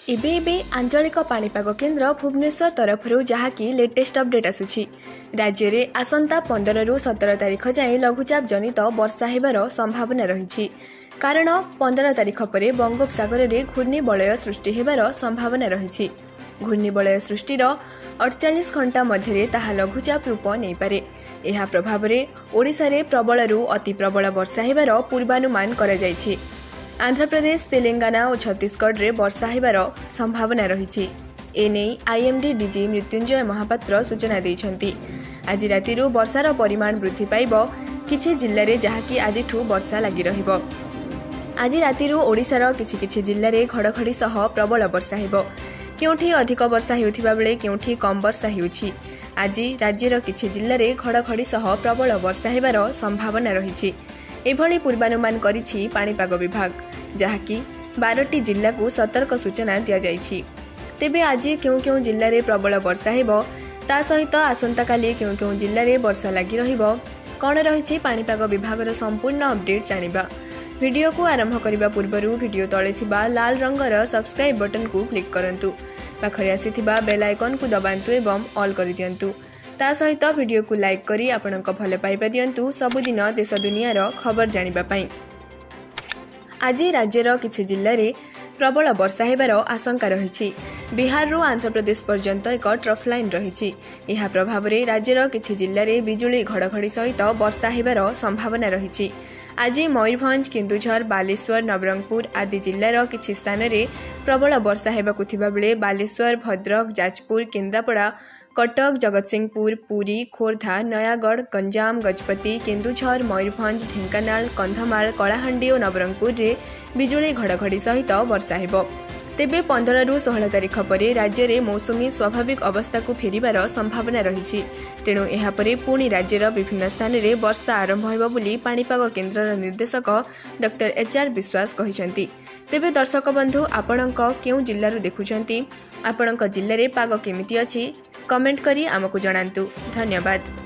ଏବେ आंचलिक पाणीपाग केन्द्र भुवनेश्वर तरफ जहाँकि लेटेस्ट अपडेट आसुछि। राज्य में आसंता 15 रु 17 तारिख जाए लघुचाप जनित वर्षा हेबार संभावना रही। कारण 15 तारिख पर बंगोपसागर में घूर्णिबलय सृष्टि हेबार संभावना रही। घूर्णिबलय सृष्टिर 48 घंटा मध्य ताहा लघुचाप रूप नहीं पारे। यह प्रभाव में ओडिशा रे प्रबल रु अति प्रबल वर्षा हेबार पूर्वानुमान करा जायछि। आंध्र प्रदेश, तेलंगाना और छत्तीसगढ़ में वर्षा हेबार संभावना रही। एने आईएमडी डीजी मृत्युंजय महापात्र सूचना देइछन्ति। आज राति वर्षार परिमाण वृद्धि पाइब किछि जिल्ला रे जहाँकि आजिठु वर्षा लगी रहिब। आज राति ओडिशार किछि जिल्ला रे घड़घड़ी सह प्रबल वर्षा हेब। केउठी अधिक वर्षा हेउथिबा बेले केउठी कम वर्षा हेउछि। आज राज्यर किछि जिल्ला रे घड़घड़ी सह प्रबल वर्षा हेबार संभावना रही। एभली पूर्वानुमान करिछि पाणीपाग विभाग, जहाँकि 12टी जिल्ला को सतर्क सूचना दिया जाइछि। तेबे आज केउं जिल्ला रे प्रबल वर्षा हेब, ता सहित आसंता काली केउं जिल्ला रे वर्षा लगी रहिब, कौन रही पाणीपाग विभागर संपूर्ण अपडेट जानिबा। वीडियो को आरंभ करने पूर्व वीडियो तले थिबा लाल रंगर सब्सक्राइब बटन को क्लिक करंतु। पाखरे आसीथिबा बेल आइकन को दबांतु एवं ऑल कर दियंतु। ता सहित वीडियो को लाइक करी आपनक भल पाइबा दियंतु सबुदिन देश दुनियार खबर जानिबा पई। आज राज्यर किछि जिल्ला रे प्रबल वर्षा हेबार आशंका रही। बिहार रु आंध्र प्रदेश पर्यंत एक ट्रफ लाइन रही। यह प्रभाव में राज्यर किछि जिल्ला रे बिजुली घड़घड़ी सहित वर्षा हेबार संभावना रही। आज मयूरभंज, केन्दुझर, बालेश्वर, नवरंगपुर आदि जिल्लार किछि स्थान रे प्रबल वर्षा हेबाकु थिबा बेले बालेश्वर, भद्रक, जाजपुर, केन्द्रापड़ा, कटक, जगतसिंहपुर, पुरी, खोर्धा, नयागढ़, गंजाम, गजपति, केन्दुझर, मयूरभंज, ढेंकानाल, कंधमाल, कलाहांडी और नवरंगपुर रे बिजुली घड़घड़ी सहित वर्षा हेब। तेबे 15 रु 16 तारिख पर राज्य में मौसुमी स्वाभाविक अवस्था को फेरिबार संभावना रही। तेणु यापर पुणी राज्यर विभिन्न स्थान में वर्षा आरंभ होइबो बोली पाणीपाग केन्द्रर निर्देशक डॉक्टर HR विश्वास कहिसंती। तेबे दर्शक बंधु, आपणक केउं जिल्लारु देखुछंती, आपणक जिल्ला रे पाग केमिति अछि, कमेंट करी आमको जणांतु। धन्यवाद।